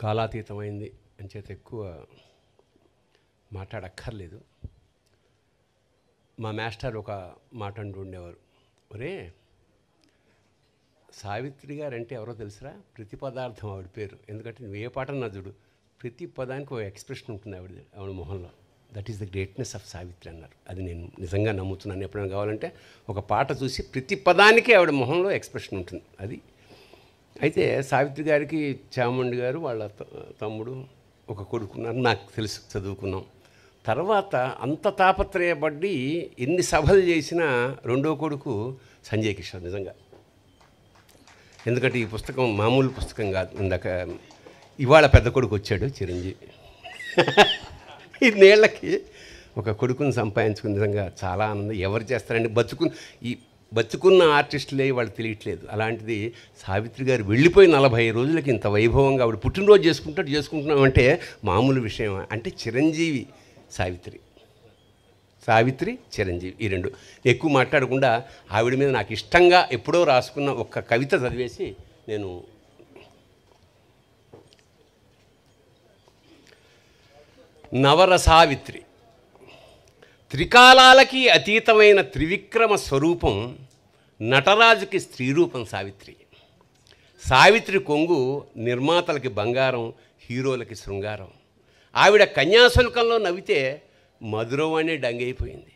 కాలాతీతమైంది అంచేత ఎక్కువ మాట్లాడక్కర్లేదు. మా మాస్టర్ ఒక మాట అంటూ ఉండేవారు, ఒరే సావిత్రి గారు అంటే ఎవరో తెలుసురా, ప్రతి పదార్థం ఆవిడ పేరు. ఎందుకంటే నువ్వు ఏ పాట నా చూడు, ప్రతి పదానికి ఒక ఎక్స్ప్రెషన్ ఉంటుంది ఆవిడ మొహంలో. That is the greatness of Savitri అన్నారు. అది నేను నిజంగా నమ్ముతున్నాను. ఎప్పుడైనా కావాలంటే ఒక పాట చూసి ప్రతి పదానికి ఆవిడ మొహంలో ఎక్స్ప్రెషన్ ఉంటుంది. అది అయితే సావిత్రి గారికి చాముండి గారు వాళ్ళ తమ్ముడు ఒక కొడుకున్నారు, నాకు తెలుసు, చదువుకున్నాం. తర్వాత అంత తాపత్రయపడి ఎన్ని సభలు చేసినా రెండో కొడుకు సంజయ్ కిషోర్ నిజంగా. ఎందుకంటే ఈ పుస్తకం మామూలు పుస్తకం కాదు. ఇందాక ఇవాళ పెద్ద కొడుకు వచ్చాడు చిరంజీవి. ఇన్నేళ్లకి ఒక కొడుకుని సంపాదించుకుని నిజంగా చాలా ఆనందం. ఎవరు చేస్తారండి, బతుకున్న ఆర్టిస్టులే వాళ్ళు తెలియట్లేదు. అలాంటిది సావిత్రి గారు వెళ్ళిపోయి 40 రోజులకి ఇంత వైభవంగా ఆవిడ పుట్టినరోజు చేసుకుంటున్నామంటే మామూలు విషయం. అంటే చిరంజీవి సావిత్రి చిరంజీవి ఈ రెండు. ఎక్కువ మాట్లాడకుండా ఆవిడ మీద నాకు ఇష్టంగా ఎప్పుడో రాసుకున్న ఒక కవిత చదివేసి నేను నవరసావిత్రి. త్రికాలాలకి అతీతమైన త్రివిక్రమ స్వరూపం నటరాజుకి స్త్రీరూపం సావిత్రి. సావిత్రి కొంగు నిర్మాతలకి బంగారం, హీరోలకి శృంగారం. ఆవిడ కన్యాశుల్కంలో నవ్వితే మధురవాణి డంగైపోయింది.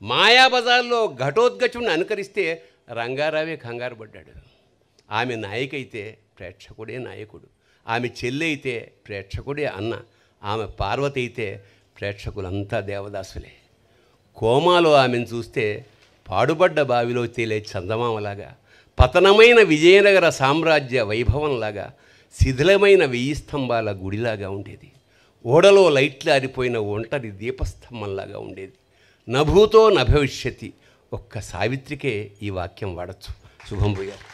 మాయాబజార్లో ఘటోద్గచుని అనుకరిస్తే రంగారావే కంగారు పడ్డాడు. ఆమె నాయకైతే ప్రేక్షకుడే నాయకుడు, ఆమె చెల్లి అయితే ప్రేక్షకుడే అన్న, ఆమె పార్వతి అయితే ప్రేక్షకులంతా దేవదాసులే. కోమాలో ఆమెను చూస్తే పాడుబడ్డ బావిలో తేలే చందమామలాగా, పతనమైన విజయనగర సామ్రాజ్య వైభవంలాగా, శిథిలమైన 1000 స్తంభాల గుడిలాగా ఉండేది. ఓడలో లైట్లు ఆరిపోయిన ఒంటరి దీపస్తంభంలాగా ఉండేది. నభూతో నభవిష్యతి. ఒక్క సావిత్రికే ఈ వాక్యం వాడచ్చు. శుభం భూయాత్.